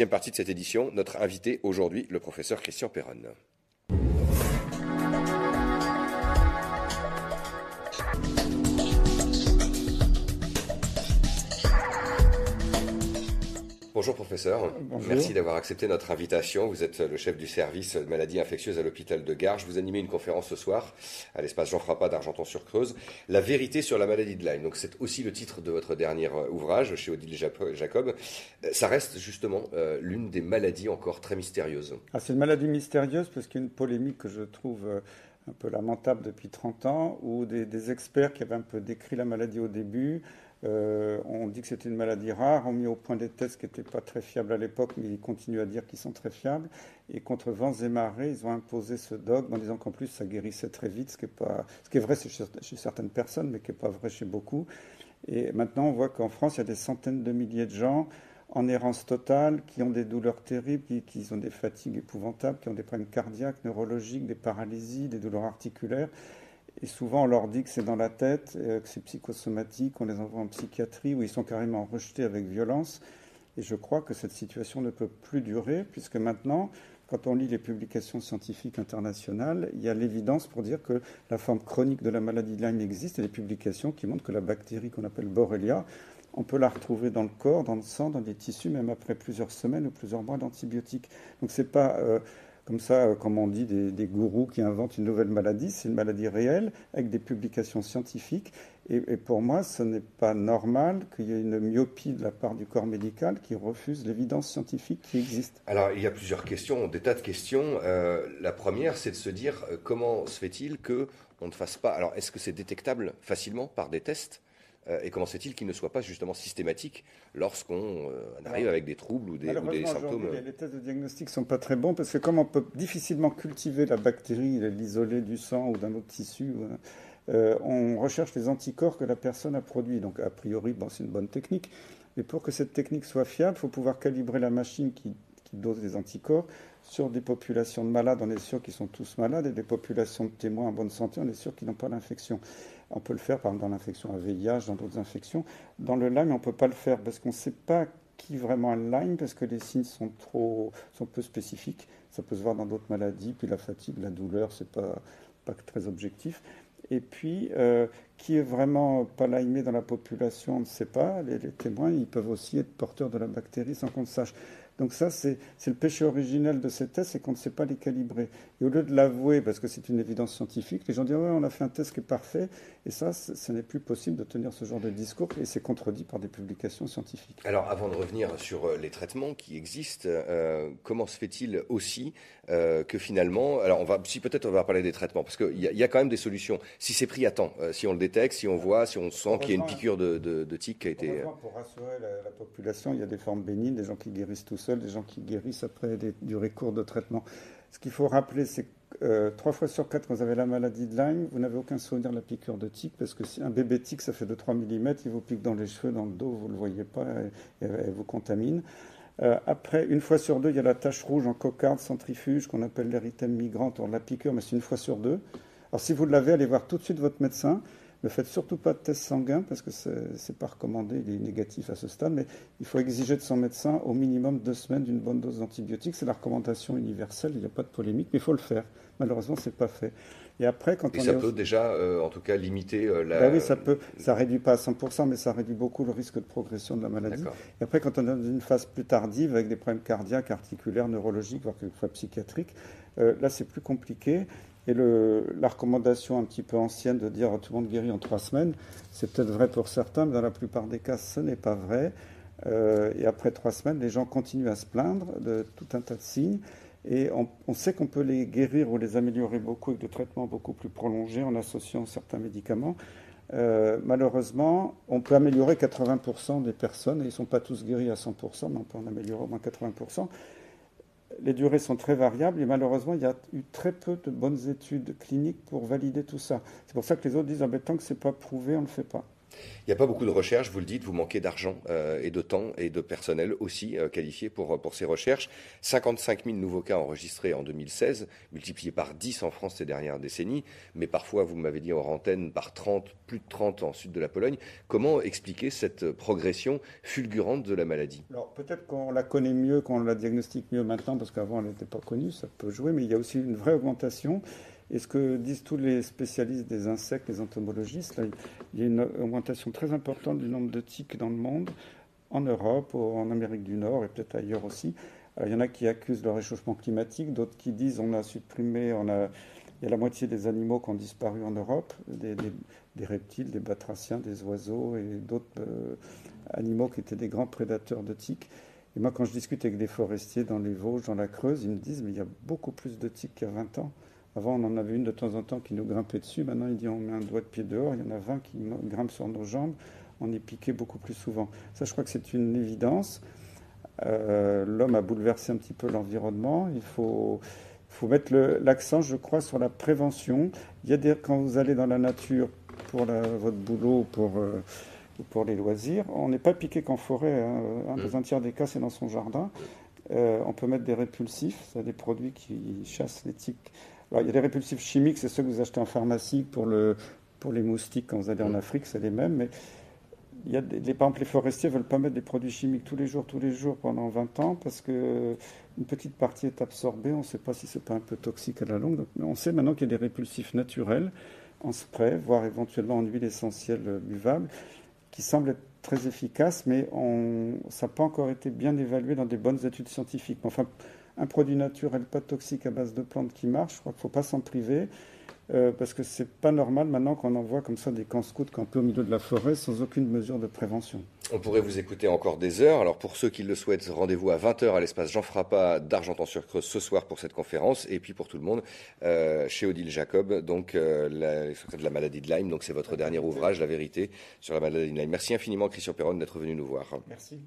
deuxième partie de cette édition. Notre invité aujourd'hui, le professeur Christian Perronne. Bonjour professeur, Bonjour. Merci d'avoir accepté notre invitation. Vous êtes le chef du service de maladies infectieuses à l'hôpital de Garches. Vous animez une conférence ce soir à l'espace Jean Frappat d'Argenton-sur-Creuse. La vérité sur la maladie de Lyme. Donc c'est aussi le titre de votre dernier ouvrage chez Odile Jacob. Ça reste justement l'une des maladies encore très mystérieuses. C'est une maladie mystérieuse parce qu'il y a une polémique que je trouve un peu lamentable depuis 30 ans où des experts qui avaient un peu décrit la maladie au début on dit que c'était une maladie rare, ont mis au point des tests qui n'étaient pas très fiables à l'époque, mais ils continuent à dire qu'ils sont très fiables. Et contre vents et marées, ils ont imposé ce dogme en disant qu'en plus ça guérissait très vite, ce qui est vrai chez certaines personnes, mais qui n'est pas vrai chez beaucoup. Et maintenant, on voit qu'en France, il y a des centaines de milliers de gens en errance totale, qui ont des douleurs terribles, qui ont des fatigues épouvantables, qui ont des problèmes cardiaques, neurologiques, des paralysies, des douleurs articulaires. Et souvent, on leur dit que c'est dans la tête, que c'est psychosomatique, on les envoie en psychiatrie, où ils sont carrément rejetés avec violence. Et je crois que cette situation ne peut plus durer, puisque maintenant, quand on lit les publications scientifiques internationales, il y a l'évidence pour dire que la forme chronique de la maladie de Lyme existe, et des publications qui montrent que la bactérie qu'on appelle Borrelia, on peut la retrouver dans le corps, dans le sang, dans des tissus, même après plusieurs semaines ou plusieurs mois d'antibiotiques. Donc c'est pas comme ça, comme on dit, des gourous qui inventent une nouvelle maladie. C'est une maladie réelle, avec des publications scientifiques. Et pour moi, ce n'est pas normal qu'il y ait une myopie de la part du corps médical qui refuse l'évidence scientifique qui existe. Alors, il y a plusieurs questions, des tas de questions. La première, c'est de se dire comment se fait-il qu'on ne fasse pas... Alors, est-ce que c'est détectable facilement par des tests ? Et comment se fait-il qu'il ne soit pas justement systématique lorsqu'on arrive avec des troubles ou des symptômes? Les tests de diagnostic ne sont pas très bons parce que comme on peut difficilement cultiver la bactérie, l'isoler du sang ou d'un autre tissu, on recherche les anticorps que la personne a produits. Donc a priori, c'est une bonne technique. Mais pour que cette technique soit fiable, il faut pouvoir calibrer la machine qui dose les anticorps sur des populations de malades, on est sûr qu'ils sont tous malades, et des populations de témoins en bonne santé, on est sûr qu'ils n'ont pas l'infection. On peut le faire, par exemple, dans l'infection à VIH, dans d'autres infections. Dans le Lyme, on ne peut pas le faire parce qu'on ne sait pas qui vraiment a le Lyme, parce que les signes sont peu spécifiques. Ça peut se voir dans d'autres maladies, puis la fatigue, la douleur, c'est pas très objectif. Et puis, qui est vraiment pas lymé dans la population, on ne sait pas. Les témoins, ils peuvent aussi être porteurs de la bactérie sans qu'on le sache. Donc ça, c'est le péché originel de ces tests, c'est qu'on ne sait pas les calibrer. Et au lieu de l'avouer, parce que c'est une évidence scientifique, les gens disent « ouais, on a fait un test qui est parfait ». Et ça, ce n'est plus possible de tenir ce genre de discours, et c'est contredit par des publications scientifiques. Alors, avant de revenir sur les traitements qui existent, comment se fait-il aussi que finalement... Alors, peut-être on va parler des traitements, parce qu'il y a quand même des solutions. Si c'est pris à temps, si on le détecte, si on voit, si on sent qu'il y a une piqûre de tique qui a été... Pour rassurer la population, il y a des formes bénignes, des gens qui guérissent tout seuls, des gens qui guérissent après des durées courtes de traitement. Ce qu'il faut rappeler, c'est que 3 fois sur 4, quand vous avez la maladie de Lyme, vous n'avez aucun souvenir de la piqûre de tique, parce que si un bébé tique, ça fait 2-3 mm, il vous pique dans les cheveux, dans le dos, vous ne le voyez pas, et vous contamine. Après, 1 fois sur 2, il y a la tache rouge en cocarde centrifuge, qu'on appelle l'érythème migrant, on la piqûre, mais c'est 1 fois sur 2. Alors si vous l'avez, allez voir tout de suite votre médecin. Ne faites surtout pas de test sanguin parce que ce n'est pas recommandé, il est négatif à ce stade, mais il faut exiger de son médecin au minimum 2 semaines d'une bonne dose d'antibiotiques. C'est la recommandation universelle, il n'y a pas de polémique, mais il faut le faire. Malheureusement, ce n'est pas fait. Et après, ça peut déjà, en tout cas, limiter la... oui, ça peut. Ça ne réduit pas à 100%, mais ça réduit beaucoup le risque de progression de la maladie. Et après, quand on est dans une phase plus tardive, avec des problèmes cardiaques, articulaires, neurologiques, voire quelquefois psychiatriques, là, c'est plus compliqué. Et la recommandation un petit peu ancienne de dire tout le monde guérit en 3 semaines, c'est peut-être vrai pour certains, mais dans la plupart des cas, ce n'est pas vrai. Et après 3 semaines, les gens continuent à se plaindre de tout un tas de signes. Et on sait qu'on peut les guérir ou les améliorer beaucoup avec des traitements beaucoup plus prolongés en associant certains médicaments. Malheureusement, on peut améliorer 80% des personnes, et ils ne sont pas tous guéris à 100%, mais on peut en améliorer au moins 80%. Les durées sont très variables et malheureusement, il y a eu très peu de bonnes études cliniques pour valider tout ça. C'est pour ça que les autres disent tant que ce n'est pas prouvé, on ne le fait pas. Il n'y a pas beaucoup de recherches, vous le dites, vous manquez d'argent et de temps et de personnel aussi qualifié pour ces recherches. 55 000 nouveaux cas enregistrés en 2016, multipliés par 10 en France ces dernières décennies, mais parfois, vous m'avez dit hors antenne, par 30, plus de 30 en sud de la Pologne. Comment expliquer cette progression fulgurante de la maladie? Alors peut-être qu'on la connaît mieux, qu'on la diagnostique mieux maintenant, parce qu'avant elle n'était pas connue, ça peut jouer, mais il y a aussi une vraie augmentation. Et ce que disent tous les spécialistes des insectes, les entomologistes, là, il y a une augmentation très importante du nombre de tiques dans le monde, en Europe, en Amérique du Nord et peut-être ailleurs aussi. Alors, il y en a qui accusent le réchauffement climatique, d'autres qui disent on a supprimé, il y a la moitié des animaux qui ont disparu en Europe, des reptiles, des batraciens, des oiseaux et d'autres animaux qui étaient des grands prédateurs de tiques. Et moi, quand je discute avec des forestiers dans les Vosges, dans la Creuse, ils me disent mais il y a beaucoup plus de tiques qu'il y a 20 ans. Avant, on en avait une de temps en temps qui nous grimpait dessus. Maintenant, il dit on met un doigt de pied dehors. Il y en a 20 qui grimpent sur nos jambes. On est piqué beaucoup plus souvent. Ça, je crois que c'est une évidence. L'homme a bouleversé un petit peu l'environnement. Il faut mettre l'accent, je crois, sur la prévention. Quand vous allez dans la nature pour votre boulot, pour les loisirs, on n'est pas piqué qu'en forêt. Dans un tiers des cas, c'est dans son jardin. On peut mettre des répulsifs, c'est des produits qui chassent les tiques. Alors, il y a des répulsifs chimiques, c'est ceux que vous achetez en pharmacie pour les moustiques quand vous allez en Afrique, c'est les mêmes. Mais il y a par exemple, les forestiers ne veulent pas mettre des produits chimiques tous les jours pendant 20 ans parce qu'une petite partie est absorbée. On ne sait pas si ce n'est pas un peu toxique à la longue. Donc, on sait maintenant qu'il y a des répulsifs naturels en spray, voire éventuellement en huile essentielle buvable, qui semblent être très efficaces, mais ça n'a pas encore été bien évalué dans des bonnes études scientifiques. Enfin, un produit naturel pas toxique à base de plantes qui marche, je crois qu'il ne faut pas s'en priver, parce que c'est pas normal maintenant qu'on envoie comme ça des camps scouts campés au milieu de la forêt sans aucune mesure de prévention. On pourrait vous écouter encore des heures. Alors pour ceux qui le souhaitent, rendez-vous à 20 h à l'espace Jean Frappat d'Argentan-sur-Creuse ce soir pour cette conférence. Et puis pour tout le monde, chez Odile Jacob, donc les secrets de la maladie de Lyme. Donc c'est votre dernier ouvrage, La vérité sur la maladie de Lyme. Merci infiniment Christian Perron d'être venu nous voir. Merci.